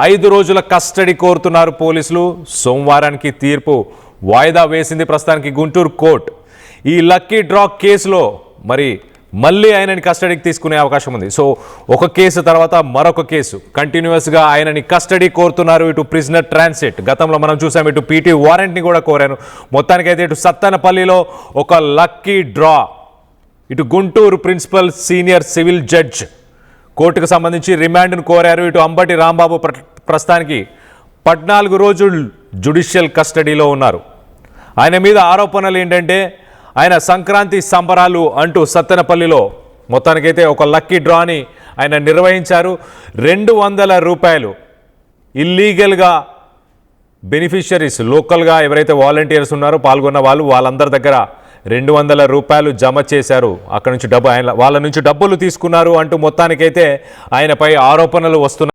5 రోజుల కస్టడీ కోరుతున్నారు పోలీసులు. సోమవారానికి తీర్పు వాయిదా వేసింది ప్రస్తుతానికి గుంటూరు కోర్టు. ఈ లక్కీ డ్రా కేసులో మళ్ళీ ఆయనని కస్టడీకి తీసుకునే అవకాశం ఉంది. సో ఒక కేసు తర్వాత మరొక కేసు కంటిన్యూస్గా ఆయనని కస్టడీ కోరుతున్నారు. ఇటు ప్రిజనర్ ట్రాన్సిట్ గతంలో మనం చూసాం, ఇటు పీటీ వారెంట్ని కూడా కోరాను. మొత్తానికైతే ఇటు సత్తెనపల్లిలో ఒక లక్కీ డ్రా, ఇటు Guntur principal senior civil judge కోర్టుకు సంబంధించి రిమాండ్ను కోరారు. ఇటు అంబటి రాంబాబు ప్రస్తుతానికి 14 రోజులు జ్యుడిషియల్ కస్టడీలో ఉన్నారు. ఆయన మీద ఆరోపణలు ఏంటంటే ఆయన సంక్రాంతి సంబరాలు అంటూ సత్తెనపల్లిలో మొత్తానికైతే ఒక లక్కీ డ్రాని ఆయన నిర్వహించారు. 200 రూపాయలు ఇల్లీగల్గా బెనిఫిషరీస్ లోకల్గా ఎవరైతే వాలంటీర్స్ ఉన్నారో పాల్గొన్న వాళ్ళందరి దగ్గర 200 రూపాయలు జమ చేశారు. అక్కడ నుంచి వాళ్ళ నుంచి డబ్బులు తీసుకున్నారు అంటూ మొత్తానికైతే ఆయనపై ఆరోపణలు వస్తున్నాయి.